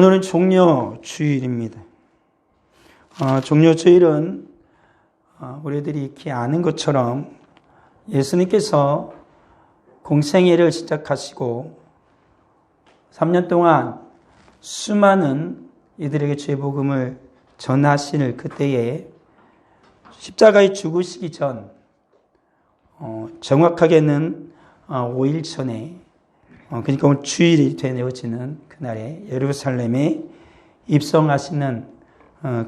오늘은 종려주일입니다. 종려주일은 우리들이 익히 아는 것처럼 예수님께서 공생애를 시작하시고 3년 동안 수많은 이들에게 죄 복음을 전하실 그때에 십자가에 죽으시기 전 정확하게는 5일 전에 그러니까 오늘 주일이 되어지는 그날에 예루살렘에 입성하시는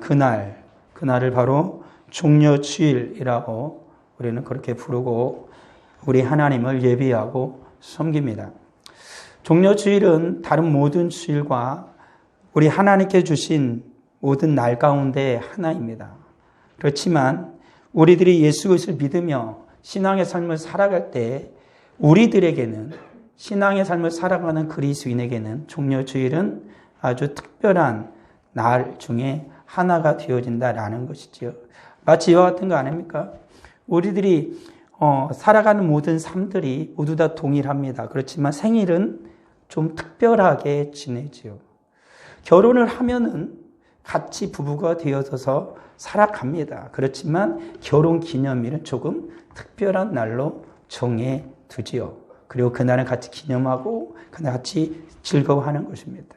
그날을 바로 종려주일이라고 우리는 그렇게 부르고 우리 하나님을 예배하고 섬깁니다. 종려주일은 다른 모든 주일과 우리 하나님께 주신 모든 날 가운데 하나입니다. 그렇지만 우리들이 예수 그리스도를 믿으며 신앙의 삶을 살아갈 때 우리들에게는 신앙의 삶을 살아가는 그리스도인에게는 종려주일은 아주 특별한 날 중에 하나가 되어진다라는 것이죠. 마치 이와 같은 거 아닙니까? 우리들이 살아가는 모든 삶들이 모두 다 동일합니다. 그렇지만 생일은 좀 특별하게 지내지요. 결혼을 하면은 같이 부부가 되어서 살아갑니다. 그렇지만 결혼 기념일은 조금 특별한 날로 정해 두지요. 그리고 그날은 같이 기념하고 그날 같이 즐거워하는 것입니다.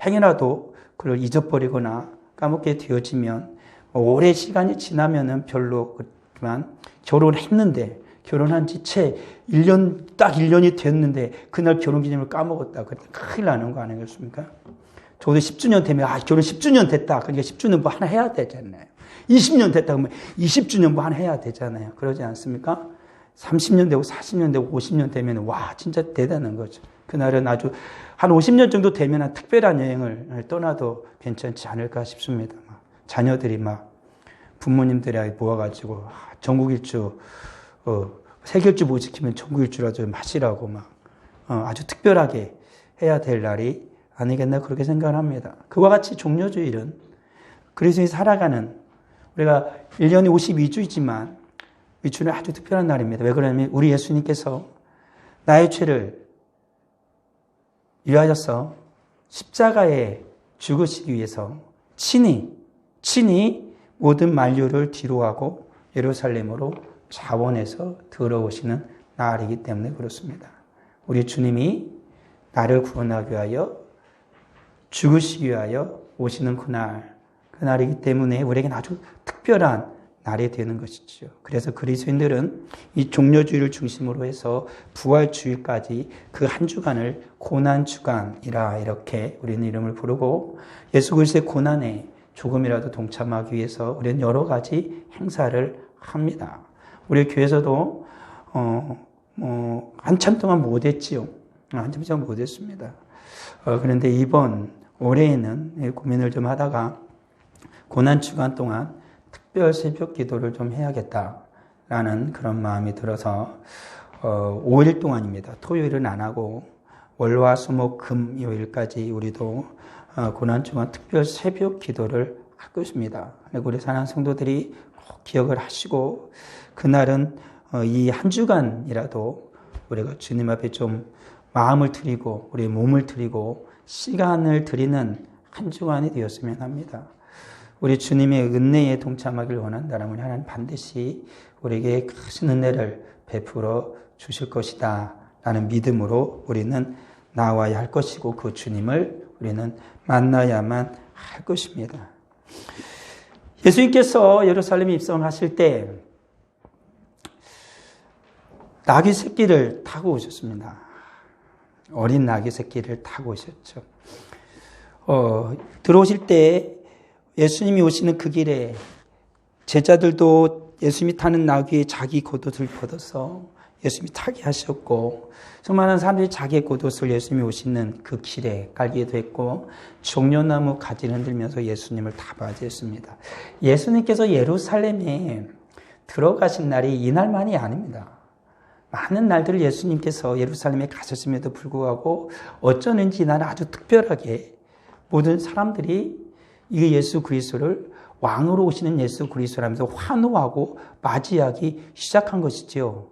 행여라도 그걸 잊어버리거나 까먹게 되어지면 오래 시간이 지나면은 별로 그렇지만 결혼했는데 결혼한 지 채 1년 딱 1년이 됐는데 그날 결혼기념을 까먹었다. 그때 큰일 나는 거 아니겠습니까? 저도 10주년 되면 결혼 10주년 됐다. 그러니까 10주년 뭐 하나 해야 되잖아요. 20년 됐다 그러면 20주년 뭐 하나 해야 되잖아요. 그러지 않습니까? 30년 되고 40년 되고 50년 되면 와 진짜 대단한 거죠. 그날은 아주 한 50년 정도 되면 특별한 여행을 떠나도 괜찮지 않을까 싶습니다. 자녀들이 부모님들이 모아가지고 전국 일주 세계 일주 못 지키면 전국 일주라도 좀 하시라고 아주 특별하게 해야 될 날이 아니겠나 그렇게 생각을 합니다. 그와 같이 종려주일은 그리스도인이 살아가는 우리가 1년에 52주이지만 이 주는 아주 특별한 날입니다. 왜 그러냐면 우리 예수님께서 나의 죄를 위하여서 십자가에 죽으시기 위해서 친히 모든 만류를 뒤로하고 예루살렘으로 자원해서 들어오시는 날이기 때문에 그렇습니다. 우리 주님이 나를 구원하기 위하여 죽으시기 위하여 오시는 그날이기 때문에 우리에게는 아주 특별한 날이 되는 것이죠. 그래서 그리스도인들은 이 종려주일을 중심으로 해서 부활주일까지 그 한 주간을 고난주간이라 이렇게 우리는 이름을 부르고 예수 그리스도의 고난에 조금이라도 동참하기 위해서 우리는 여러 가지 행사를 합니다. 우리 교회에서도 한참 동안 못했지요. 한참 동안 못했습니다. 그런데 이번 올해에는 고민을 좀 하다가 고난주간 동안 특별 새벽 기도를 좀 해야겠다라는 그런 마음이 들어서 5일 동안입니다. 토요일은 안 하고 월화수목 금요일까지 우리도 고난주간 특별 새벽 기도를 할 것입니다. 우리 사랑하는 성도들이 꼭 기억을 하시고 그날은 이 한 주간이라도 우리가 주님 앞에 좀 마음을 드리고 우리 몸을 드리고 시간을 드리는 한 주간이 되었으면 합니다. 우리 주님의 은혜에 동참하길 원한다면 하나님 반드시 우리에게 큰 은혜를 베풀어 주실 것이다 라는 믿음으로 우리는 나와야 할 것이고 그 주님을 우리는 만나야만 할 것입니다. 예수님께서 예루살렘에 입성하실 때 나귀 새끼를 타고 오셨습니다. 어린 나귀 새끼를 타고 오셨죠. 들어오실 때 예수님이 오시는 그 길에 제자들도 예수님이 타는 나귀에 자기 겉옷을 벗어서 예수님이 타게 하셨고 수많은 사람들이 자기의 겉옷을 예수님이 오시는 그 길에 깔기도 했고 종려나무 가지를 흔들면서 예수님을 다 맞이했습니다. 예수님께서 예루살렘에 들어가신 날이 이날만이 아닙니다. 많은 날들을 예수님께서 예루살렘에 가셨음에도 불구하고 어쩌는지 이날 아주 특별하게 모든 사람들이 이 예수 그리스도를 왕으로 오시는 예수 그리스도라면서 환호하고 맞이하기 시작한 것이지요.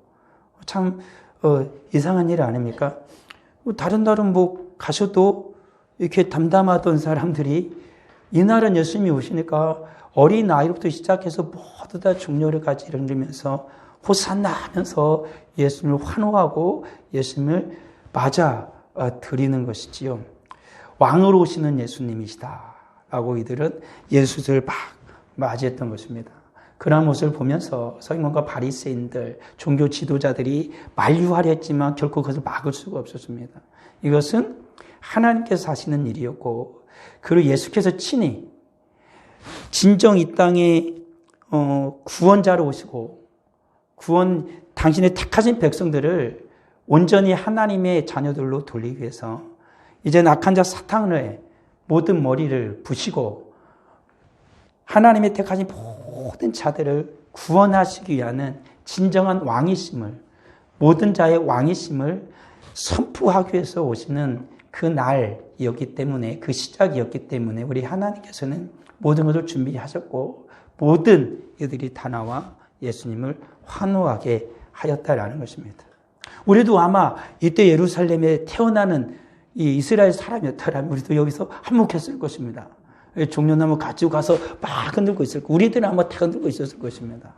참 이상한 일 아닙니까? 다른 날은 가셔도 이렇게 담담하던 사람들이 이날은 예수님이 오시니까 어린 아이부터 시작해서 모두 다 중요를 가지르면서 호산나 하면서 예수님을 환호하고 예수님을 맞아 드리는 것이지요. 왕으로 오시는 예수님이시다 라고 이들은 예수를 막 맞이했던 것입니다. 그런 모습을 보면서 서기관과 바리새인들, 종교 지도자들이 만류하려 했지만 결코 그것을 막을 수가 없었습니다. 이것은 하나님께서 하시는 일이었고, 그리고 예수께서 친히 진정 이 땅에 구원자로 오시고 당신의 택하신 백성들을 온전히 하나님의 자녀들로 돌리기 위해서 이제 악한 자 사탄의 모든 머리를 부시고 하나님의 택하신 모든 자들을 구원하시기 위한 진정한 왕이심을, 모든 자의 왕이심을 선포하기 위해서 오시는 그 날이었기 때문에, 그 시작이었기 때문에 우리 하나님께서는 모든 것을 준비하셨고 모든 이들이 다 나와 예수님을 환호하게 하였다라는 것입니다. 우리도 아마 이때 예루살렘에 태어나는 이 이스라엘 사람이었다라면 우리도 여기서 한몫했을 것입니다. 종려나무 가지고 가서 막 흔들고 있을 거. 우리들은 아마 다 흔들고 있었을 것입니다.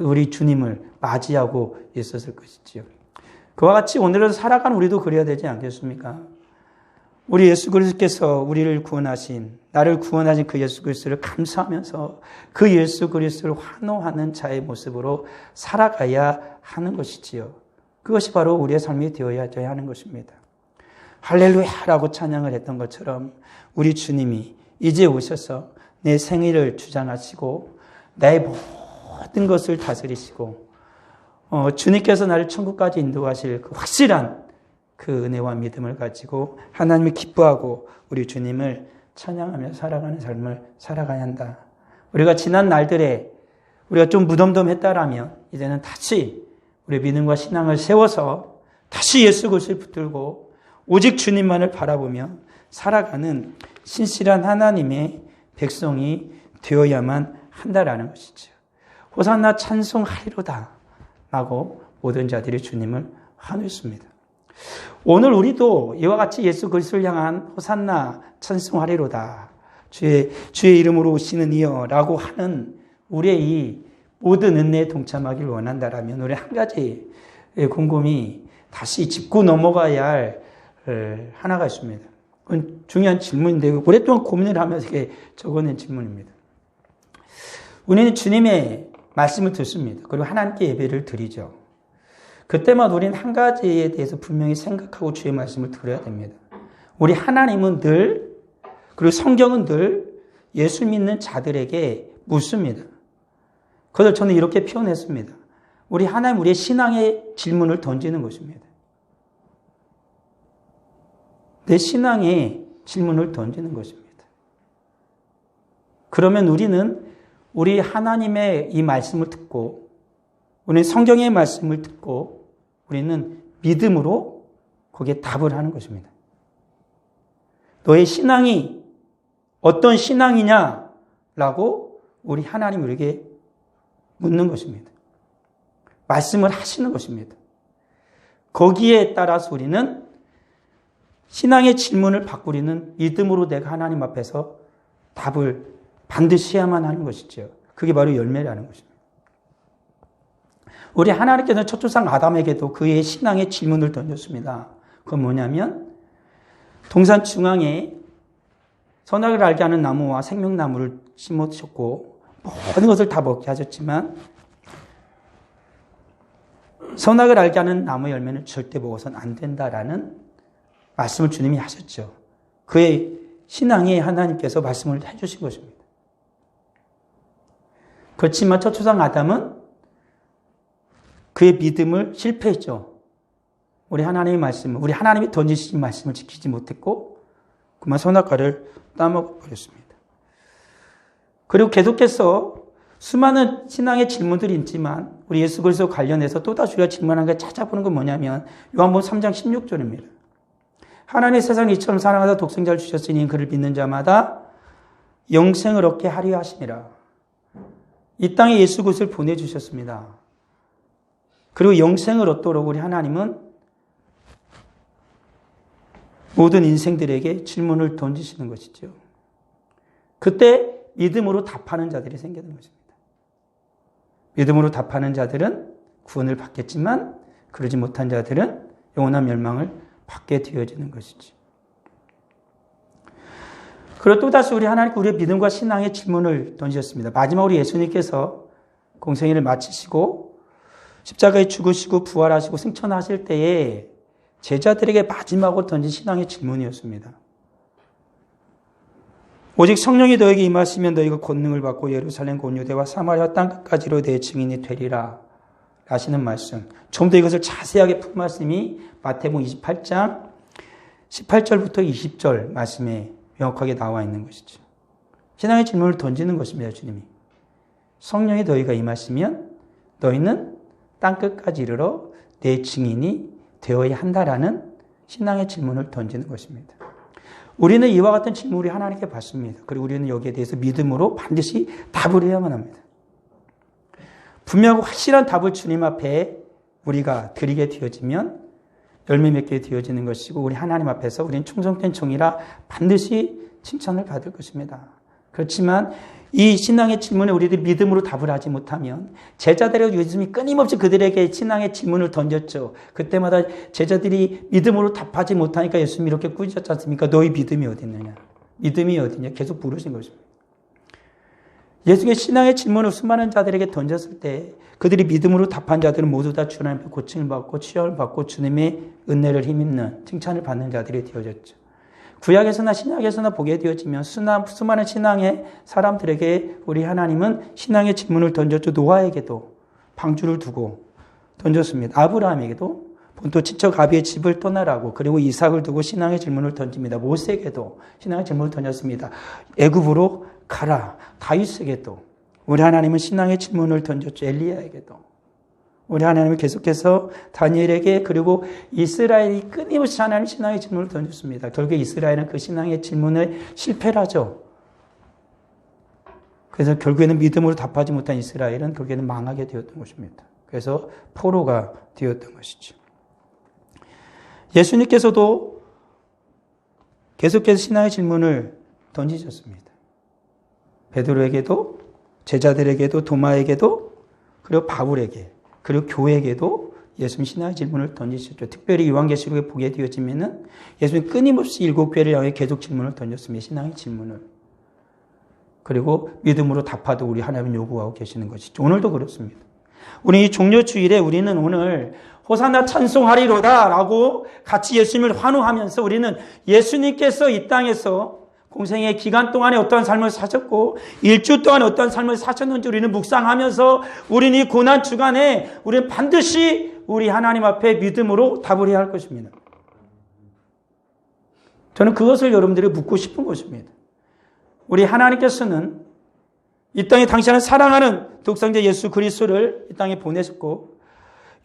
우리 주님을 맞이하고 있었을 것이지요. 그와 같이 오늘을 살아가는 우리도 그래야 되지 않겠습니까? 우리 예수 그리스도께서 우리를 구원하신, 나를 구원하신 그 예수 그리스도를 감사하면서 그 예수 그리스도를 환호하는 자의 모습으로 살아가야 하는 것이지요. 그것이 바로 우리의 삶이 되어야 하는 것입니다. 할렐루야라고 찬양을 했던 것처럼 우리 주님이 이제 오셔서 내 생일을 주장하시고 나의 모든 것을 다스리시고 주님께서 나를 천국까지 인도하실 그 확실한 그 은혜와 믿음을 가지고 하나님을 기뻐하고 우리 주님을 찬양하며 살아가는 삶을 살아가야 한다. 우리가 지난 날들에 우리가 좀 무덤덤했다라면 이제는 다시 우리의 믿음과 신앙을 세워서 다시 예수 그리스도를 붙들고 오직 주님만을 바라보며 살아가는 신실한 하나님의 백성이 되어야만 한다라는 것이죠. 호산나 찬송하리로다 라고 모든 자들이 주님을 환호했습니다. 오늘 우리도 이와 같이 예수 그리스도를 향한 호산나 찬송하리로다, 주의 이름으로 오시는 이여 라고 하는 우리의 이 모든 은혜에 동참하기를 원한다라면 우리 한 가지 곰곰이 다시 짚고 넘어가야 할 하나가 있습니다. 그건 중요한 질문인데 오랫동안 고민을 하면서 적어낸 질문입니다. 우리는 주님의 말씀을 듣습니다. 그리고 하나님께 예배를 드리죠. 그때마다 우리는 한 가지에 대해서 분명히 생각하고 주의 말씀을 들어야 됩니다. 우리 하나님은 늘, 그리고 성경은 늘 예수 믿는 자들에게 묻습니다. 그것을 저는 이렇게 표현했습니다. 우리 하나님, 우리의 신앙의 질문을 던지는 것입니다. 내 신앙의 질문을 던지는 것입니다. 그러면 우리는 우리 하나님의 이 말씀을 듣고, 우리는 성경의 말씀을 듣고, 우리는 믿음으로 거기에 답을 하는 것입니다. 너의 신앙이 어떤 신앙이냐라고 우리 하나님 우리에게 묻는 것입니다. 말씀을 하시는 것입니다. 거기에 따라서 우리는 신앙의 질문을 받고 우리는 믿음으로 내가 하나님 앞에서 답을 반드시 해야만 하는 것이죠. 그게 바로 열매라는 것입니다. 우리 하나님께서는 첫 조상 아담에게도 그의 신앙의 질문을 던졌습니다. 그건 뭐냐면 동산 중앙에 선악을 알게 하는 나무와 생명나무를 심으셨고 모든 것을 다 먹게 하셨지만 선악을 알게 하는 나무 열매는 절대 먹어서는 안 된다라는 말씀을 주님이 하셨죠. 그의 신앙에 하나님께서 말씀을 해주신 것입니다. 그렇지만 첫 조상 아담은 그의 믿음을 실패했죠. 우리 하나님의 말씀을, 우리 하나님이 던지신 말씀을 지키지 못했고 그만 선악과를 따먹어버렸습니다. 그리고 계속해서 수많은 신앙의 질문들이 있지만 우리 예수 그리스도 관련해서 또다시 우리가 질문한 걸 찾아보는 건 뭐냐면 요한복음 3장 16절입니다. 하나님의 세상을 이처럼 사랑하사 독생자를 주셨으니 그를 믿는 자마다 영생을 얻게 하려 하심이라. 이 땅에 예수 그리스도를 보내주셨습니다. 그리고 영생을 얻도록 우리 하나님은 모든 인생들에게 질문을 던지시는 것이죠. 그때 믿음으로 답하는 자들이 생기는 것입니다. 믿음으로 답하는 자들은 구원을 받겠지만 그러지 못한 자들은 영원한 멸망을 받게 되어지는 것이지. 그리고 또다시 우리 하나님께 우리의 믿음과 신앙의 질문을 던지셨습니다. 마지막으로 예수님께서 공생애를 마치시고 십자가에 죽으시고 부활하시고 승천하실 때에 제자들에게 마지막으로 던진 신앙의 질문이었습니다. 오직 성령이 너에게 임하시면 너희가 권능을 받고 예루살렘 곧 유대와 사마리아 땅끝까지로 내 증인이 되리라 하시는 말씀. 좀 더 이것을 자세하게 푼 말씀이 마태복음 28장 18절부터 20절 말씀에 명확하게 나와 있는 것이죠. 신앙의 질문을 던지는 것입니다. 주님이. 성령이 너희가 임하시면 너희는 땅끝까지 이르러 내 증인이 되어야 한다라는 신앙의 질문을 던지는 것입니다. 우리는 이와 같은 질문을 하나님께 받습니다. 그리고 우리는 여기에 대해서 믿음으로 반드시 답을 해야만 합니다. 분명하고 확실한 답을 주님 앞에 우리가 드리게 되어지면 열매 맺게 되어지는 것이고 우리 하나님 앞에서 우리는 충성된 종이라 반드시 칭찬을 받을 것입니다. 그렇지만 이 신앙의 질문에 우리들이 믿음으로 답을 하지 못하면 제자들의 예수님이 끊임없이 그들에게 신앙의 질문을 던졌죠. 그때마다 제자들이 믿음으로 답하지 못하니까 예수님이 이렇게 꾸짖었지 않습니까? 너희 믿음이 어디 있느냐? 믿음이 어디냐? 계속 부르신 것입니다. 예수의 신앙의 질문을 수많은 자들에게 던졌을 때 그들이 믿음으로 답한 자들은 모두 다 주님 앞에 고침을 받고 치유를 받고 주님의 은혜를 힘입는 칭찬을 받는 자들이 되어졌죠. 구약에서나 신약에서나 보게 되어지면 수많은 신앙의 사람들에게 우리 하나님은 신앙의 질문을 던졌죠. 노아에게도 방주를 두고 던졌습니다. 아브라함에게도 본토 친척 아비의 집을 떠나라고 그리고 이삭을 두고 신앙의 질문을 던집니다. 모세에게도 신앙의 질문을 던졌습니다. 애굽으로 가라. 다윗에게도 우리 하나님은 신앙의 질문을 던졌죠. 엘리야에게도 우리 하나님은 계속해서 다니엘에게 그리고 이스라엘이 끊임없이 하나님 신앙의 질문을 던졌습니다. 결국에 이스라엘은 그 신앙의 질문에 실패를 하죠. 그래서 결국에는 믿음으로 답하지 못한 이스라엘은 결국에는 망하게 되었던 것입니다. 그래서 포로가 되었던 것이죠. 예수님께서도 계속해서 신앙의 질문을 던지셨습니다. 베드로에게도 제자들에게도 도마에게도 그리고 바울에게 그리고 교회에게도 예수님 신앙의 질문을 던지셨죠. 특별히 요한계시록에 보게 되어지면은 예수님 끊임없이 7교회를 향해 계속 질문을 던졌습니다. 신앙의 질문을. 그리고 믿음으로 답하도 우리 하나님 요구하고 계시는 것이죠. 오늘도 그렇습니다. 우리 이 종료주일에 우리는 오늘 호산나 찬송하리로다 라고 같이 예수님을 환호하면서 우리는 예수님께서 이 땅에서 공생의 기간 동안에 어떠한 삶을 사셨고 일주 동안 어떠한 삶을 사셨는지 우리는 묵상하면서 우리는 이 고난 주간에 우리는 반드시 우리 하나님 앞에 믿음으로 답을 해야 할 것입니다. 저는 그것을 여러분들이 묻고 싶은 것입니다. 우리 하나님께서는 이 땅에 당신을 사랑하는 독생자 예수 그리스도를 이 땅에 보내셨고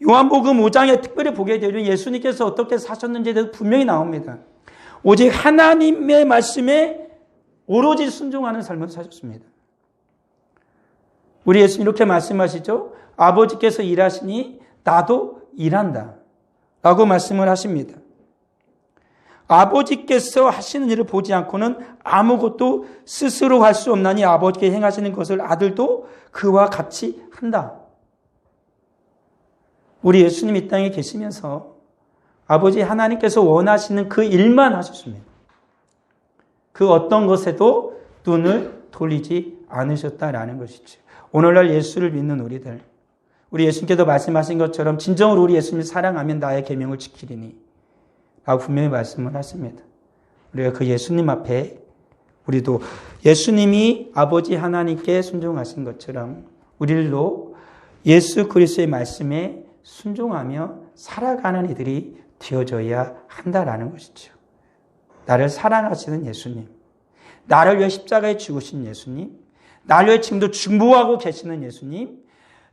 요한복음 5장에 특별히 보게 되면 예수님께서 어떻게 사셨는지에 대해서 분명히 나옵니다. 오직 하나님의 말씀에 오로지 순종하는 삶을 사셨습니다. 우리 예수님 이렇게 말씀하시죠. 아버지께서 일하시니 나도 일한다 라고 말씀을 하십니다. 아버지께서 하시는 일을 보지 않고는 아무것도 스스로 할 수 없나니 아버지께 행하시는 것을 아들도 그와 같이 한다. 우리 예수님 이 땅에 계시면서 아버지 하나님께서 원하시는 그 일만 하셨습니다. 그 어떤 것에도 눈을 돌리지 않으셨다라는 것이죠. 오늘날 예수를 믿는 우리들, 우리 예수님께서 말씀하신 것처럼 진정으로 우리 예수님을 사랑하면 나의 계명을 지키리니 라고 분명히 말씀을 하십니다. 우리가 그 예수님 앞에 우리도 예수님이 아버지 하나님께 순종하신 것처럼 우리들도 예수 그리스도의 말씀에 순종하며 살아가는 이들이 되어져야 한다라는 것이죠. 나를 사랑하시는 예수님, 나를 위해 십자가에 죽으신 예수님, 나를 위해 지금도 중보하고 계시는 예수님,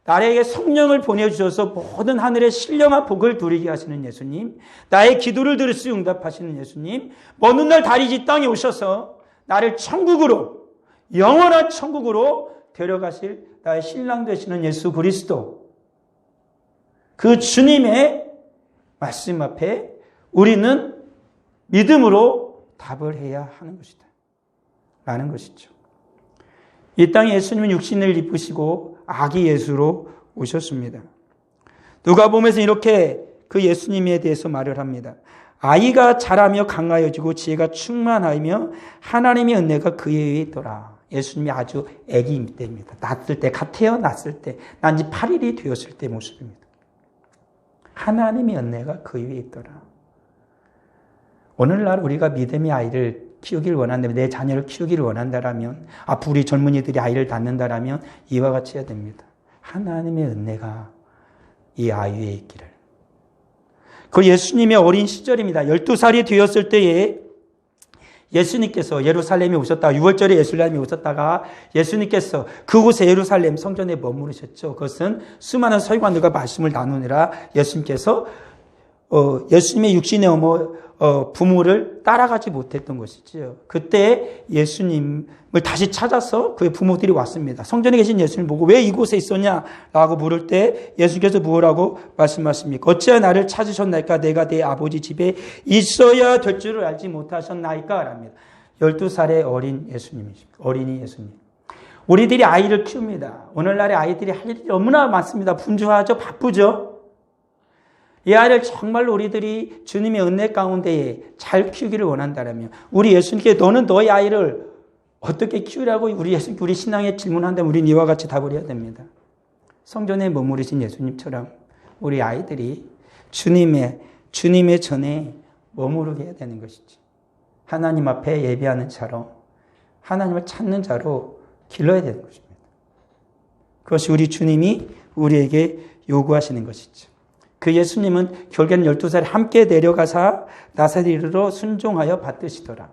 나에게 성령을 보내주셔서 모든 하늘의 신령한 복을 누리게 하시는 예수님, 나의 기도를 들으시고 응답하시는 예수님, 먼 훗날 다리지 땅에 오셔서 나를 천국으로, 영원한 천국으로 데려가실 나의 신랑 되시는 예수 그리스도, 그 주님의 말씀 앞에 우리는 믿음으로 답을 해야 하는 것이다. 라는 것이죠. 이 땅에 예수님은 육신을 입으시고 아기 예수로 오셨습니다. 누가복음에서 이렇게 그 예수님에 대해서 말을 합니다. 아이가 자라며 강하여지고 지혜가 충만하며 하나님의 은혜가 그에 의해 있더라. 예수님이 아주 아기 때입니다. 낳았을 때, 갓 태어났을 때, 난 지 8일이 되었을 때 모습입니다. 하나님의 은혜가 그에 의해 있더라. 오늘날 우리가 믿음의 아이를 키우길 원한다면, 내 자녀를 키우기를 원한다라면, 앞으로 우리 젊은이들이 아이를 낳는다라면 이와 같이 해야 됩니다. 하나님의 은혜가 이 아이 위에 있기를. 그 예수님의 어린 시절입니다. 12살이 되었을 때에 예수님께서 예루살렘에 오셨다가 6월절에 예루살렘에 오셨다가 예수님께서 그곳에 예루살렘 성전에 머무르셨죠. 그것은 수많은 서기관들과 말씀을 나누느라 예수님께서 예수님의 육신의 부모를 따라가지 못했던 것이지요. 그때 예수님을 다시 찾아서 그의 부모들이 왔습니다. 성전에 계신 예수님을 보고 왜 이곳에 있었냐라고 물을 때 예수님께서 무엇라고 말씀하십니까? 어찌하여 나를 찾으셨나이까? 내가 내 아버지 집에 있어야 될 줄을 알지 못하셨나이까? 랍니다. 12살의 어린 예수님이십니다. 어린이 예수님. 우리들이 아이를 키웁니다. 오늘날의 아이들이 할 일이 너무나 많습니다. 분주하죠? 바쁘죠? 이 아이를 정말로 우리들이 주님의 은혜 가운데에 잘 키우기를 원한다면 우리 예수님께 너는 너의 아이를 어떻게 키우라고 우리 신앙에 질문한다면 우리는 이와 같이 답을 해야 됩니다. 성전에 머무르신 예수님처럼 우리 아이들이 주님의 전에 머무르게 해야 되는 것이지. 하나님 앞에 예배하는 자로 하나님을 찾는 자로 길러야 되는 것입니다. 그것이 우리 주님이 우리에게 요구하시는 것이죠. 그 예수님은 결국에는 12살에 함께 내려가사 나사렛으로 순종하여 받으시더라.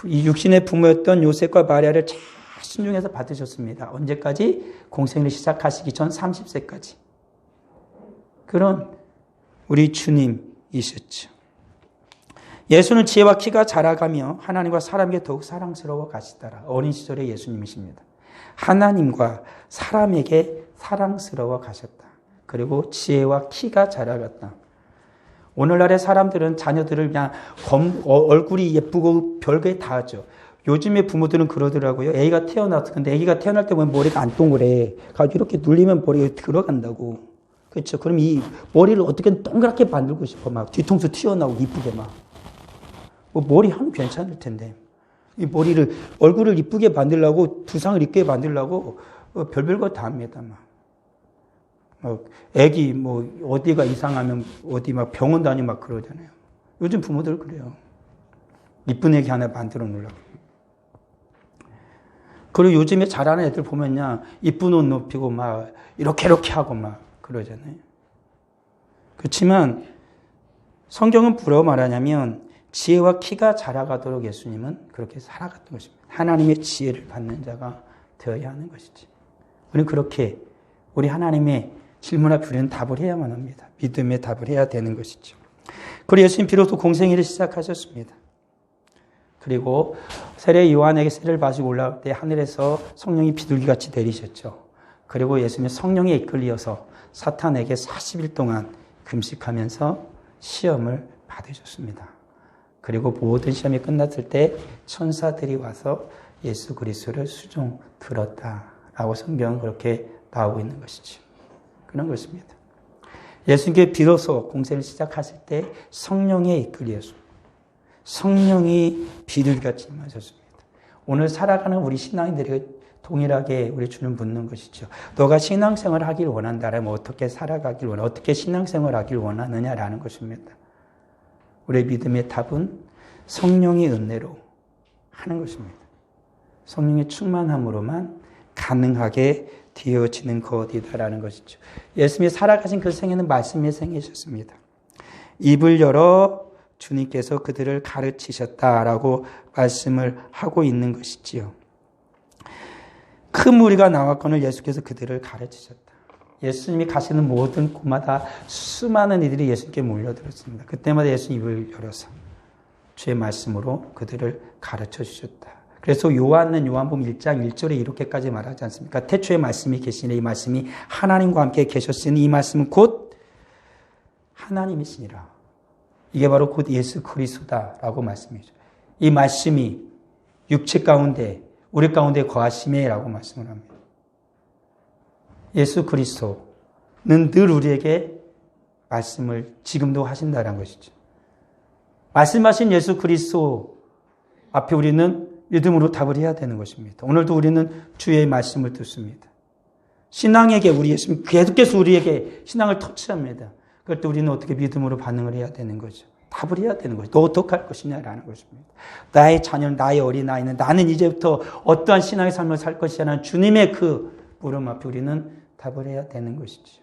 이 육신의 부모였던 요셉과 마리아를 잘 순종해서 받으셨습니다. 언제까지? 공생을 시작하시기 전 30세까지. 그런 우리 주님이셨죠. 예수는 지혜와 키가 자라가며 하나님과 사람에게 더욱 사랑스러워 가시더라. 어린 시절의 예수님이십니다. 하나님과 사람에게 사랑스러워 가셨다. 그리고 지혜와 키가 자라갔다. 오늘날의 사람들은 자녀들을 그냥 얼굴이 예쁘고 별게 다 하죠. 요즘의 부모들은 그러더라고요. 애기가 태어났어. 근데 애기가 태어날 때 보면 머리가 안 동그래. 이렇게 눌리면 머리가 들어간다고. 그렇죠. 그럼 이 머리를 어떻게 동그랗게 만들고 싶어. 막 뒤통수 튀어나오고 이쁘게 막. 머리 하면 괜찮을 텐데. 이 얼굴을 이쁘게 만들려고, 두상을 이쁘게 만들려고 별별 거 다 합니다. 막. 애기 어디가 이상하면 어디 막 병원 다니고 막 그러잖아요. 요즘 부모들 그래요. 이쁜 애기 하나 만들어 놓으려고. 그리고 요즘에 잘하는 애들 보면요, 이쁜 옷 입히고 막 이렇게 하고 막 그러잖아요. 그렇지만 성경은 뭐라고 말하냐면 지혜와 키가 자라가도록 예수님은 그렇게 살아갔던 것입니다. 하나님의 지혜를 받는 자가 되어야 하는 것이지. 우리는 그렇게 우리 하나님의 질문 앞에 우리는 답을 해야만 합니다. 믿음의 답을 해야 되는 것이죠. 그리고 예수님 비로소 공생애를 시작하셨습니다. 그리고 세례 요한에게 세례를 받으시고 올라올 때 하늘에서 성령이 비둘기같이 내리셨죠. 그리고 예수님이 성령에 이끌려서 사탄에게 40일 동안 금식하면서 시험을 받으셨습니다. 그리고 모든 시험이 끝났을 때 천사들이 와서 예수 그리스도를 수종 들었다라고 성경은 그렇게 나오고 있는 것이죠. 그런 것입니다. 예수님께 비로소 공생을 시작하실 때 성령에 이끌려서 성령이 비둘기같이 임하셨습니다. 오늘 살아가는 우리 신앙인들에게 동일하게 우리 주는 묻는 것이죠. 너가 신앙생활을 하길 원한다면 어떻게 살아가길 원하냐, 어떻게 신앙생활을 하길 원하느냐라는 것입니다. 우리의 믿음의 답은 성령의 은혜로 하는 것입니다. 성령의 충만함으로만 가능하게 되어지는 것이다라는 것이죠. 예수님이 살아가신 그 생애는 말씀의 생애셨습니다. 입을 열어 주님께서 그들을 가르치셨다라고 말씀을 하고 있는 것이지요. 큰 무리가 나왔거늘 예수께서 그들을 가르치셨다. 예수님이 가시는 모든 곳마다 수많은 이들이 예수님께 몰려들었습니다. 그때마다 예수님 입을 열어서 주의 말씀으로 그들을 가르쳐 주셨다. 그래서 요한복음 1장 1절에 이렇게까지 말하지 않습니까? 태초에 말씀이 계시니 이 말씀이 하나님과 함께 계셨으니 이 말씀은 곧 하나님이시니라. 이게 바로 곧 예수 그리스도다라고 말씀이죠. 이 말씀이 육체 가운데 우리 가운데 거하심이라고 말씀을 합니다. 예수 그리스도는 늘 우리에게 말씀을 지금도 하신다는 것이죠. 말씀하신 예수 그리스도 앞에 우리는 믿음으로 답을 해야 되는 것입니다. 오늘도 우리는 주의 말씀을 듣습니다. 신앙에게 우리 예수님 계속해서 우리에게 신앙을 터치합니다. 그럴 때 우리는 어떻게 믿음으로 반응을 해야 되는 거죠. 답을 해야 되는 거죠. 너 어떡할 것이냐라는 것입니다. 나의 자녀, 나의 어린아이는 나는 이제부터 어떠한 신앙의 삶을 살 것이냐는 주님의 그 물음 앞에 우리는 답을 해야 되는 것이죠.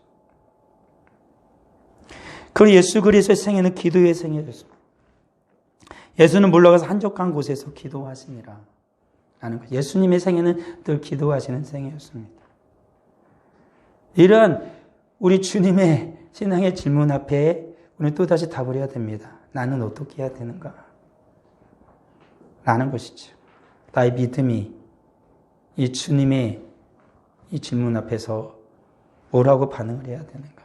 그 예수 그리스도의 생애는 기도의 생애였습니다. 예수는 물러가서 한적한 곳에서 기도하시니라 라는 것. 예수님의 생애는 늘 기도하시는 생애였습니다. 이런 우리 주님의 신앙의 질문 앞에 우리는 또다시 답을 해야 됩니다. 나는 어떻게 해야 되는가? 라는 것이죠. 나의 믿음이 이 주님의 이 질문 앞에서 뭐라고 반응을 해야 되는가?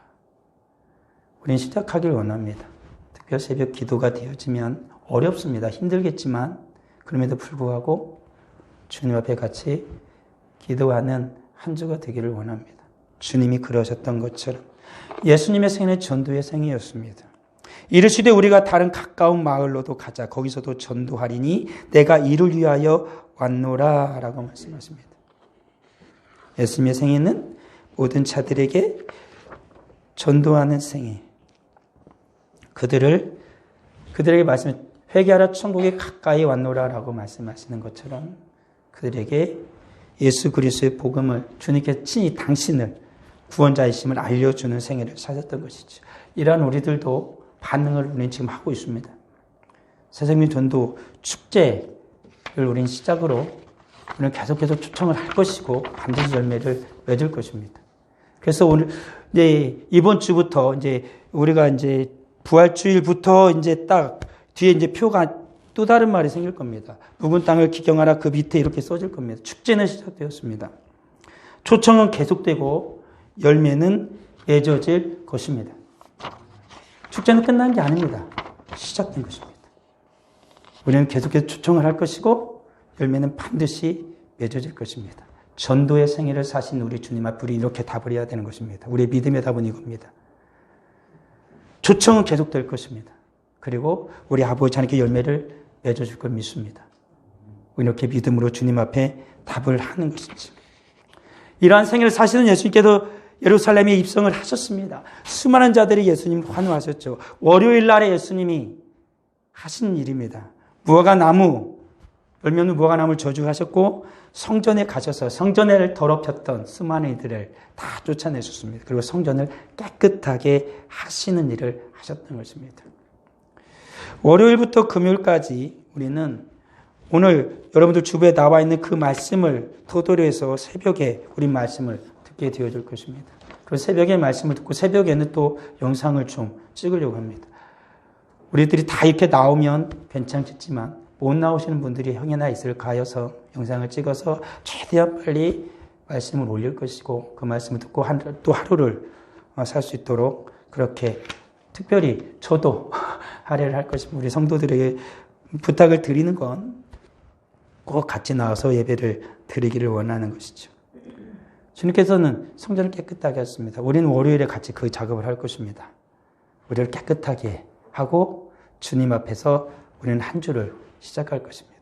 우리는 시작하길 원합니다. 특별 새벽 기도가 되어지면 어렵습니다. 힘들겠지만 그럼에도 불구하고 주님 앞에 같이 기도하는 한 주가 되기를 원합니다. 주님이 그러셨던 것처럼 예수님의 생애는 전도의 생애였습니다. 이르시되 우리가 다른 가까운 마을로도 가자. 거기서도 전도하리니 내가 이를 위하여 왔노라 라고 말씀하십니다. 예수님의 생애는 모든 자들에게 전도하는 생애. 그들에게 말씀, 회개하라 천국에 가까이 왔노라 라고 말씀하시는 것처럼 그들에게 예수 그리스도의 복음을 주님께서 친히 당신을 구원자이심을 알려주는 생애를 사셨던 것이죠. 이러한 우리들도 반응을 우리는 지금 하고 있습니다. 새생명 전도 축제를 우리는 시작으로 우리는 계속해서 초청을 할 것이고 반드시 열매를 맺을 것입니다. 그래서 오늘 이번 주부터 우리가 부활주일부터 딱 뒤에 표가 또 다른 말이 생길 겁니다. 묵은 땅을 기경하라 그 밑에 이렇게 써질 겁니다. 축제는 시작되었습니다. 초청은 계속되고 열매는 맺어질 것입니다. 축제는 끝난 게 아닙니다. 시작된 것입니다. 우리는 계속해서 초청을 할 것이고 열매는 반드시 맺어질 것입니다. 전도의 생애를 사신 우리 주님 앞에 우리 이렇게 답을 해야 되는 것입니다. 우리의 믿음의 답은 이겁니다. 초청은 계속될 것입니다. 그리고 우리 아버지 하나님께 열매를 맺어줄 걸 믿습니다. 이렇게 믿음으로 주님 앞에 답을 하는 것이죠. 이러한 생애를 사시는 예수님께서 예루살렘에 입성을 하셨습니다. 수많은 자들이 예수님 환호하셨죠. 월요일 날에 예수님이 하신 일입니다. 열매 없는 무화과나무를 저주하셨고 성전에 가셔서 성전을 더럽혔던 수많은 이들을 다 쫓아내셨습니다. 그리고 성전을 깨끗하게 하시는 일을 하셨던 것입니다. 월요일부터 금요일까지 우리는 오늘 여러분들 주부에 나와 있는 그 말씀을 토대로 해서 새벽에 우리 말씀을 듣게 되어질 것입니다. 그리고 새벽에 말씀을 듣고 새벽에는 또 영상을 좀 찍으려고 합니다. 우리들이 다 이렇게 나오면 괜찮겠지만 못 나오시는 분들이 형이나 있을까 해서 영상을 찍어서 최대한 빨리 말씀을 올릴 것이고 그 말씀을 듣고 또 하루를 살 수 있도록 그렇게 특별히 저도 할애를 할 것입니다. 우리 성도들에게 부탁을 드리는 건 꼭 같이 나와서 예배를 드리기를 원하는 것이죠. 주님께서는 성전을 깨끗하게 하셨습니다. 우리는 월요일에 같이 그 작업을 할 것입니다. 우리를 깨끗하게 하고 주님 앞에서 우리는 한 주를 시작할 것입니다.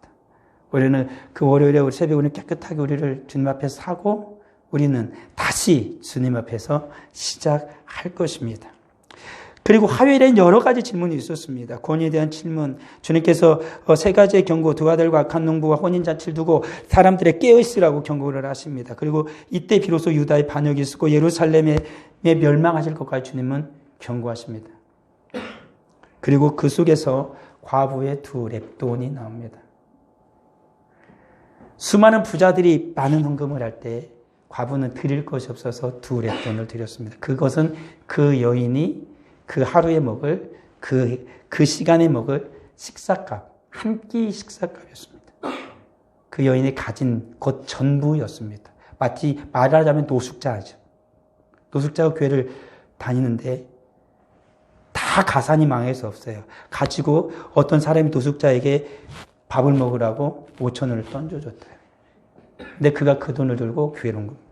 우리는 그 월요일에 우리 새벽에 우리는 깨끗하게 우리를 주님 앞에서 하고 우리는 다시 주님 앞에서 시작할 것입니다. 그리고 화요일엔 여러 가지 질문이 있었습니다. 권위에 대한 질문, 주님께서 세 가지의 경고, 두 아들과 악한 농부와 혼인잔치를 두고 사람들의 깨어있으라고 경고를 하십니다. 그리고 이때 비로소 유다의 반역이 있었고 예루살렘에 멸망하실 것까지 주님은 경고하십니다. 그리고 그 속에서 과부의 두 렙돈이 나옵니다. 수많은 부자들이 많은 헌금을 할 때 과부는 드릴 것이 없어서 두 렙돈을 드렸습니다. 그것은 그 여인이 그 하루에 먹을 그 시간에 먹을 식사값, 한 끼 식사값이었습니다. 그 여인이 가진 것 전부였습니다. 마치 말하자면 노숙자죠. 노숙자가 교회를 다니는데 다 다 가산이 망할 수 없어요. 가지고 어떤 사람이 노숙자에게 밥을 먹으라고 5,000원을 던져줬대요. 근데 그가 그 돈을 들고 교회로 온 겁니다.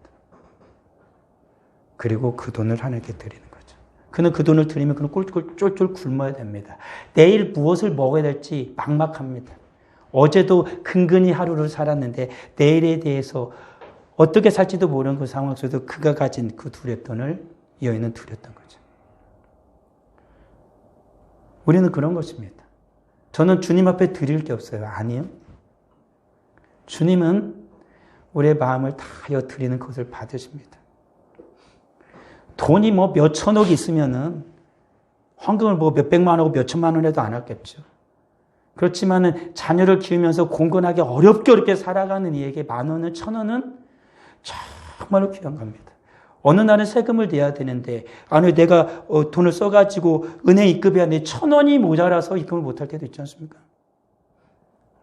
그리고 그 돈을 하나님께 드리는 거죠. 그는 그 돈을 드리면 그는 쫄쫄 굶어야 됩니다. 내일 무엇을 먹어야 될지 막막합니다. 어제도 근근히 하루를 살았는데 내일에 대해서 어떻게 살지도 모르는 그 상황 속에서 그가 가진 그 두렵돈을 이 여인은 두렸던 거죠. 우리는 그런 것입니다. 저는 주님 앞에 드릴 게 없어요. 아니요. 주님은 우리의 마음을 다하여 드리는 것을 받으십니다. 돈이 뭐 몇천억 있으면은 헌금을 뭐 몇백만 원하고 몇천만 원 해도 안 하겠죠. 그렇지만은 자녀를 키우면서 공건하게 어렵게 살아가는 이에게 10,000원은 1,000원은 정말로 귀한 겁니다. 어느 날은 세금을 내야 되는데 아니 내가 돈을 써가지고 은행 입금해야 되는데 1,000원이 모자라서 입금을 못할 때도 있지 않습니까?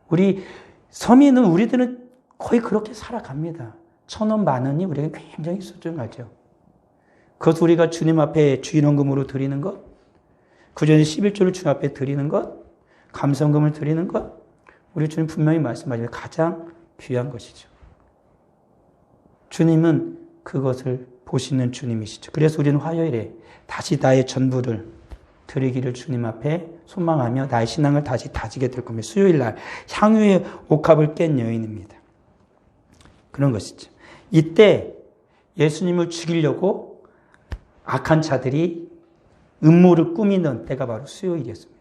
우리 서민은 우리들은 거의 그렇게 살아갑니다. 1,000원, 10,000원이 우리에게 굉장히 소중하죠. 그것 우리가 주님 앞에 주일헌금으로 드리는 것, 그전에 11조를 주님 앞에 드리는 것, 감성금을 드리는 것, 우리 주님 분명히 말씀하시는 가장 귀한 것이죠. 주님은 그것을 보시는 주님이시죠. 그래서 우리는 화요일에 다시 나의 전부를 드리기를 주님 앞에 소망하며 나의 신앙을 다시 다지게 될 겁니다. 수요일 날 향유의 옥합을 깬 여인입니다. 그런 것이죠. 이때 예수님을 죽이려고 악한 자들이 음모를 꾸미는 때가 바로 수요일이었습니다.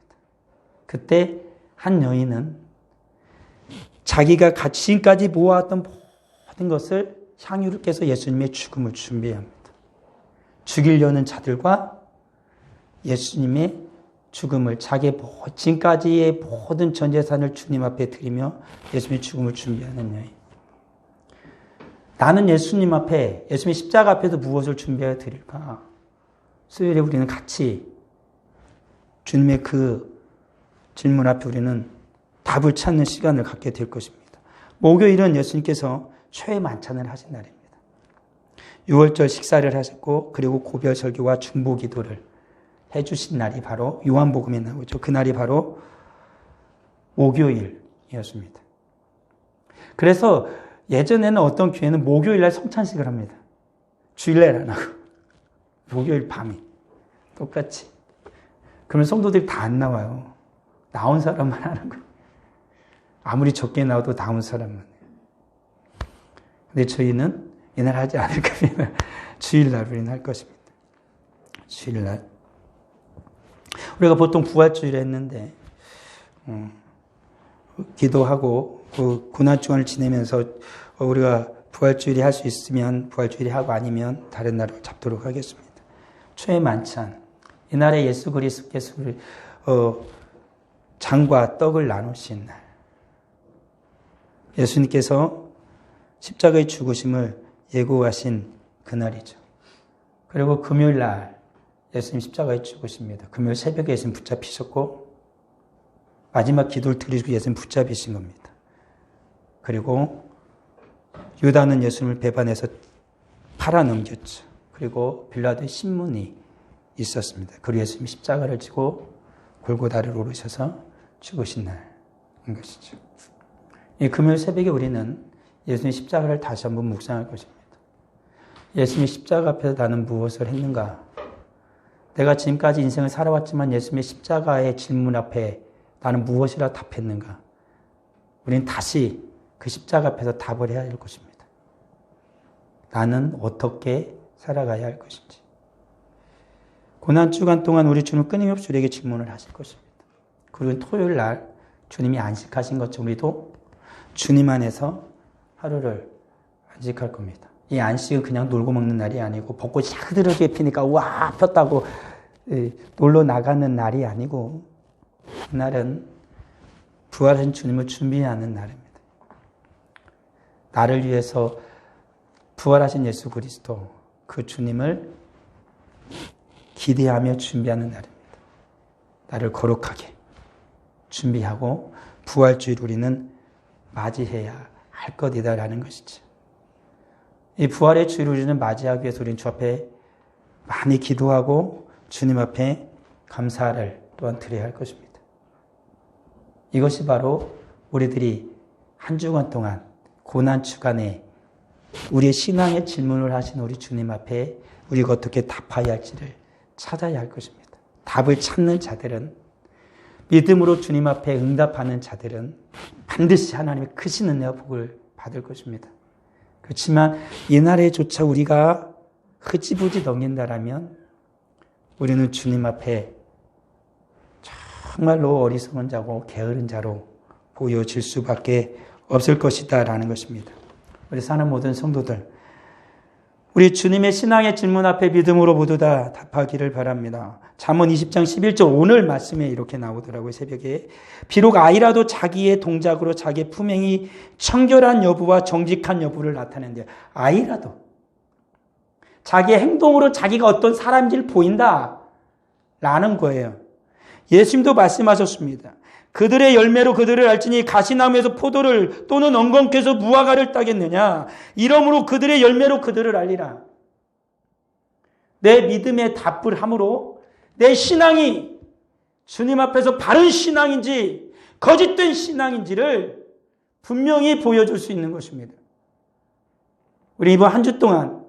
그때 한 여인은 자기가 지금까지 모아왔던 모든 것을 향유를 깨서 예수님의 죽음을 준비합니다. 죽이려는 자들과 예수님의 죽음을 자기의 지금까지의 모든 전 재산을 주님 앞에 드리며 예수님의 죽음을 준비하는 여인. 나는 예수님 앞에 예수님의 십자가 앞에서 무엇을 준비해 드릴까? 수요일에 우리는 같이 주님의 그 질문 앞에 우리는 답을 찾는 시간을 갖게 될 것입니다. 목요일은 예수님께서 최후의 만찬을 하신 날입니다. 6월절 식사를 하셨고 그리고 고별 설교와 중보 기도를 해주신 날이 바로 요한복음에 나오죠. 그 날이 바로 목요일이었습니다. 그래서 예전에는 어떤 교회는 목요일날 성찬식을 합니다. 주일날 안 하고 목요일 밤에 똑같이. 그러면 성도들이 다 안 나와요. 나온 사람만 하는 거예요. 아무리 적게 나와도 나온 사람만. 근데 저희는 이날 하지 않을 겁니다. 주일날 우리는 할 것입니다. 주일날. 우리가 보통 부활주일에 했는데 기도하고 그 고난주간을 지내면서 우리가 부활주일이 할 수 있으면 부활주일이 하고 아니면 다른 날을 잡도록 하겠습니다. 초의 만찬. 이날에 예수 그리스도께서 장과 떡을 나누신 날. 예수님께서 십자가의 죽으심을 예고하신 그날이죠. 그리고 금요일 날 예수님 십자가에 죽으십니다. 금요일 새벽에 예수님 붙잡히셨고 마지막 기도를 드리고 예수님 붙잡히신 겁니다. 그리고 유다는 예수님을 배반해서 팔아넘겼죠. 그리고 빌라도의 신문이 있었습니다. 그리고 예수님이 십자가를 지고 골고다를 오르셔서 죽으신 날인 것이죠. 이 금요일 새벽에 우리는 예수님의 십자가를 다시 한번 묵상할 것입니다. 예수님의 십자가 앞에서 나는 무엇을 했는가? 내가 지금까지 인생을 살아왔지만 예수님의 십자가의 질문 앞에 나는 무엇이라 답했는가? 우리는 다시 그 십자가 앞에서 답을 해야 할 것입니다. 나는 어떻게 살아가야 할 것인지. 고난주간 동안 우리 주님은 끊임없이 우리에게 질문을 하실 것입니다. 그리고 토요일 날 주님이 안식하신 것처럼 우리도 주님 안에서 하루를 안식할 겁니다. 이 안식은 그냥 놀고 먹는 날이 아니고 벚꽃이 샤그르게 피니까 와 폈다고 놀러 나가는 날이 아니고 그날은 부활하신 주님을 준비하는 날입니다. 나를 위해서 부활하신 예수 그리스도 그 주님을 기대하며 준비하는 날입니다. 나를 거룩하게 준비하고 부활주일 우리는 맞이해야 할 것이다라는 것이죠. 이 부활의 주일 우리는 맞이하기 위해서 우리는 주 앞에 많이 기도하고 주님 앞에 감사를 또한 드려야 할 것입니다. 이것이 바로 우리들이 한 주간 동안 고난 주간에 우리의 신앙의 질문을 하신 우리 주님 앞에 우리가 어떻게 답해야 할지를 찾아야 할 것입니다. 답을 찾는 자들은, 믿음으로 주님 앞에 응답하는 자들은 반드시 하나님의 크신 은혜와 복을 받을 것입니다. 그렇지만 이날에조차 우리가 흐지부지 넘긴다라면 우리는 주님 앞에 정말로 어리석은 자고 게으른 자로 보여질 수밖에 없을 것이다 라는 것입니다. 우리 사는 모든 성도들, 우리 주님의 신앙의 질문 앞에 믿음으로 모두 다 답하기를 바랍니다. 잠언 20장 11절 오늘 말씀에 이렇게 나오더라고요. 새벽에. 비록 아이라도 자기의 동작으로 자기의 품행이 청결한 여부와 정직한 여부를 나타낸대요. 아이라도 자기의 행동으로 자기가 어떤 사람인지를 보인다라는 거예요. 예수님도 말씀하셨습니다. 그들의 열매로 그들을 알지니 가시나무에서 포도를 또는 엉겅퀴에서 무화과를 따겠느냐. 이러므로 그들의 열매로 그들을 알리라. 내 믿음의 답을 함으로 내 신앙이 주님 앞에서 바른 신앙인지 거짓된 신앙인지를 분명히 보여줄 수 있는 것입니다. 우리 이번 한 주 동안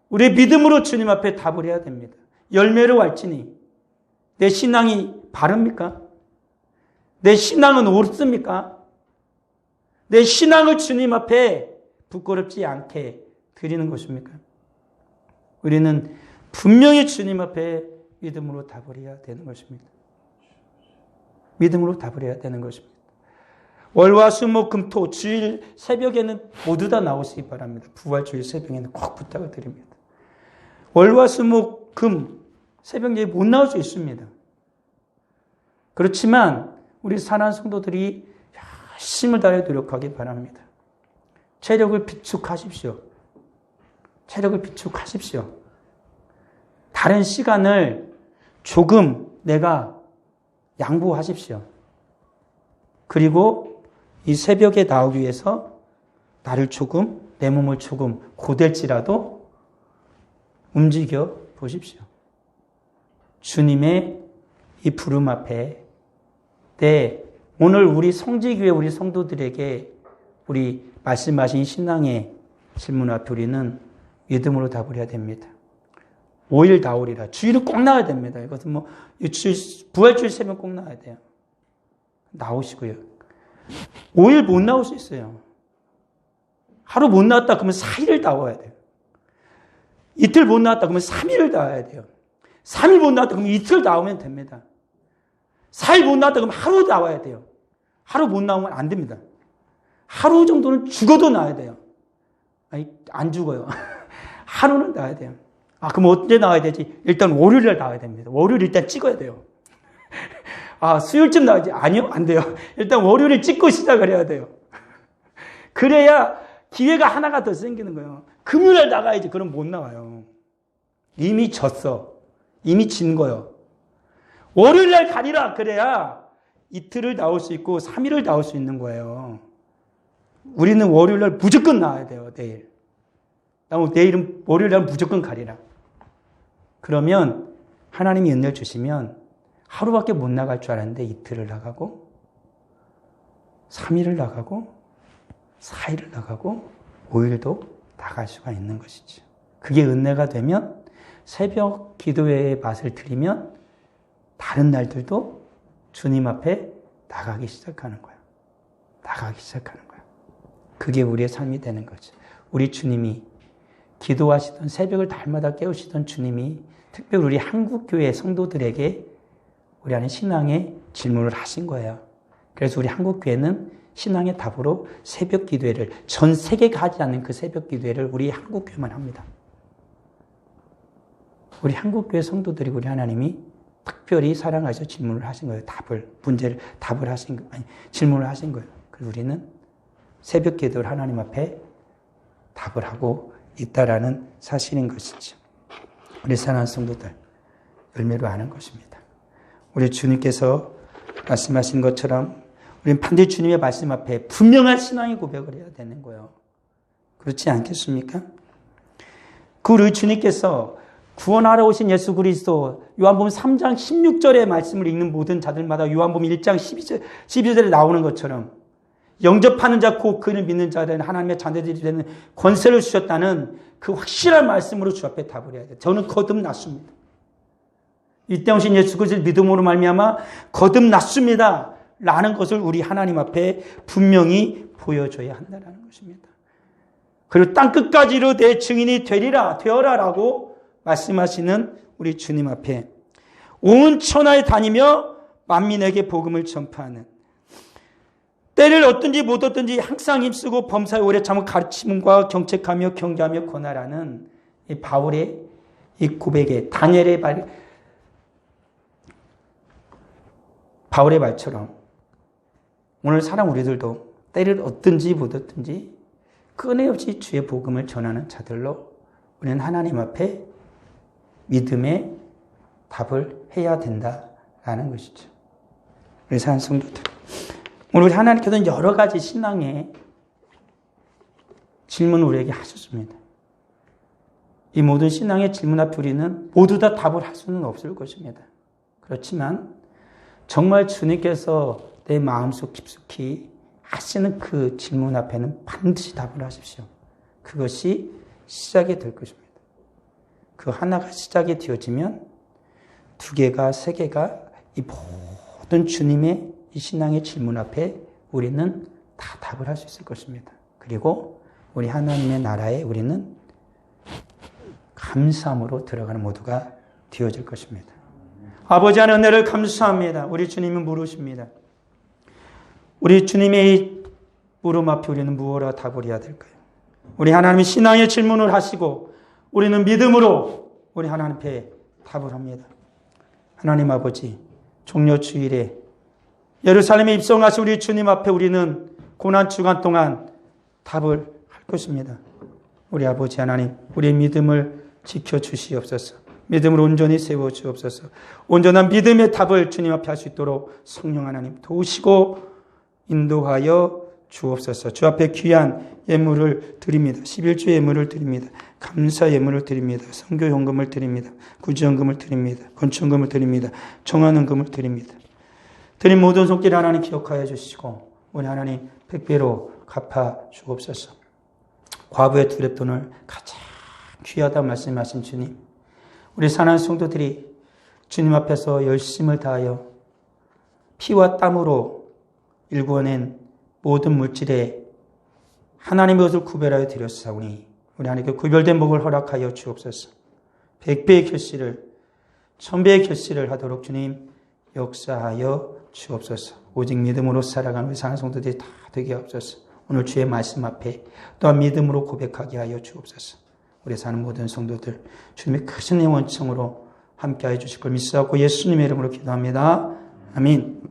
우리의 믿음으로 주님 앞에 답을 해야 됩니다. 열매로 알지니 내 신앙이 바릅니까? 내 신앙은 옳습니까? 내 신앙을 주님 앞에 부끄럽지 않게 드리는 것입니까? 우리는 분명히 주님 앞에 믿음으로 답을 해야 되는 것입니다. 믿음으로 답을 해야 되는 것입니다. 월화수목금토 주일 새벽에는 모두 다 나오시기 바랍니다. 부활주일 새벽에는 꼭 부탁을 드립니다. 월화수목금 새벽에 못 나올 수 있습니다. 그렇지만 우리 사랑하는 성도들이 열심을 다해 노력하기 바랍니다. 체력을 비축하십시오. 체력을 비축하십시오. 다른 시간을 조금 내가 양보하십시오. 그리고 이 새벽에 나오기 위해서 나를 조금, 내 몸을 조금 고될지라도 움직여 보십시오. 주님의 이 부름 앞에 오늘 우리 성지교회 우리 성도들에게 우리 말씀하신 신앙의 질문 앞에 우리는 믿음으로 답을 해야 됩니다. 5일 나오리라. 주일은 꼭 나와야 됩니다. 이것은 부활주일 새벽 꼭 나와야 돼요. 나오시고요. 5일 못 나올 수 있어요. 하루 못 나왔다 그러면 4일을 나와야 돼요. 이틀 못 나왔다 그러면 3일을 나와야 돼요. 3일 못 나왔다 그러면 이틀 나오면 됩니다. 4일 못 나왔다 그러면 하루 나와야 돼요. 하루 못 나오면 안 됩니다. 하루 정도는 죽어도 나와야 돼요. 아니, 안 죽어요. 하루는 나와야 돼요. 그럼 언제 나와야 되지? 일단 월요일에 나와야 됩니다. 월요일 일단 찍어야 돼요. 수요일쯤 나와야지. 아니요, 안 돼요. 일단 월요일에 찍고 시작을 해야 돼요. 그래야 기회가 하나가 더 생기는 거예요. 금요일에 나가야지. 그럼 못 나와요. 이미 졌어. 이미 진 거예요. 월요일날 가리라. 그래야 이틀을 나올 수 있고 3일을 나올 수 있는 거예요. 우리는 월요일날 무조건 나와야 돼요. 내일. 내일은 월요일날 무조건 가리라. 그러면 하나님이 은혜를 주시면 하루밖에 못 나갈 줄 알았는데 이틀을 나가고 3일을 나가고 4일을 나가고 5일도 나갈 수가 있는 것이죠. 그게 은혜가 되면 새벽 기도회의 맛을 들이면 다른 날들도 주님 앞에 나가기 시작하는 거예요. 나가기 시작하는 거예요. 그게 우리의 삶이 되는 거죠. 우리 주님이 기도하시던 새벽을 달마다 깨우시던 주님이 특별히 우리 한국교회 성도들에게 우리 안에 신앙의 질문을 하신 거예요. 그래서 우리 한국교회는 신앙의 답으로 새벽 기도회를 전 세계가 하지 않는 그 새벽 기도회를 우리 한국교회만 합니다. 우리 한국교회 성도들이 우리 하나님이 특별히 사랑하셔서 질문을 하신 거예요. 질문을 하신 거예요. 그래서 우리는 새벽 기도를 하나님 앞에 답을 하고 있다라는 사실인 것이죠. 우리 사랑하는 성도들, 열매로 아는 것입니다. 우리 주님께서 말씀하신 것처럼 우리는 반드시 주님의 말씀 앞에 분명한 신앙의 고백을 해야 되는 거예요. 그렇지 않겠습니까? 우리 주님께서 구원하러 오신 예수 그리스도, 요한복음 3장 16절의 말씀을 읽는 모든 자들마다 요한복음 1장 12절에 나오는 것처럼 영접하는 자, 곧 그를 믿는 자들은 하나님의 자녀들이 되는 권세를 주셨다는 그 확실한 말씀으로 주 앞에 답을 해야 돼요. 저는 거듭났습니다. 이때 오신 예수 그리스도를 믿음으로 말미암아 거듭났습니다 라는 것을 우리 하나님 앞에 분명히 보여줘야 한다는 것입니다. 그리고 땅끝까지로 내 증인이 되어라 라고 말씀하시는 우리 주님 앞에 온 천하에 다니며 만민에게 복음을 전파하는, 때를 얻든지 못 얻든지 항상 힘쓰고 범사에 오래 참고 가르침과 경책하며 경계하며 권하라는 이 바울의 이 고백에, 다니엘의 바울의 말처럼 오늘 사람 우리들도 때를 얻든지 못 얻든지 끊임없이 주의 복음을 전하는 자들로 우리는 하나님 앞에 믿음의 답을 해야 된다라는 것이죠. 우리 사랑하는 성도들, 오늘 우리 하나님께서는 여러 가지 신앙의 질문을 우리에게 하셨습니다. 이 모든 신앙의 질문 앞에 우리는 모두 다 답을 할 수는 없을 것입니다. 그렇지만 정말 주님께서 내 마음속 깊숙이 하시는 그 질문 앞에는 반드시 답을 하십시오. 그것이 시작이 될 것입니다. 그 하나가 시작이 되어지면 두 개가, 세 개가, 이 모든 주님의 이 신앙의 질문 앞에 우리는 다 답을 할 수 있을 것입니다. 그리고 우리 하나님의 나라에 우리는 감사함으로 들어가는 모두가 되어질 것입니다. 아버지 하나님 은혜를 감사합니다. 우리 주님은 물으십니다. 우리 주님의 이 물음 앞에 우리는 무엇라 답을 해야 될까요? 우리 하나님이 신앙의 질문을 하시고 우리는 믿음으로 우리 하나님 앞에 답을 합니다. 하나님 아버지, 종려주일에 예루살렘에 입성하신 우리 주님 앞에 우리는 고난주간 동안 답을 할 것입니다. 우리 아버지 하나님, 우리의 믿음을 지켜주시옵소서. 믿음을 온전히 세워주옵소서. 온전한 믿음의 답을 주님 앞에 할 수 있도록 성령 하나님 도우시고 인도하여 주옵소서. 주 앞에 귀한 예물을 드립니다. 11조 예물을 드립니다. 감사 예물을 드립니다. 선교 헌금을 드립니다. 구제 헌금을 드립니다. 건축금을 드립니다. 정한헌금을 드립니다. 드린 모든 손길 하나님 기억하여 주시고 우리 하나님 백배로 갚아 주옵소서. 과부의 두 렙돈을 가장 귀하다 말씀하신 주님, 우리 사랑하는 성도들이 주님 앞에서 열심을 다하여 피와 땀으로 일구어낸 모든 물질에 하나님의 것을 구별하여 드렸사오니 우리 하나님께 구별된 복을 허락하여 주옵소서. 100배의 결실을 1000배의 결실을 하도록 주님 역사하여 주옵소서. 오직 믿음으로 살아가는 우리 사랑하는 성도들이 다 되게 하옵소서. 오늘 주의 말씀 앞에 또한 믿음으로 고백하게 하여 주옵소서. 우리 사는 모든 성도들 주님의 크신 원청으로 함께하여 주실 걸 믿사옵고 예수님의 이름으로 기도합니다. 아멘.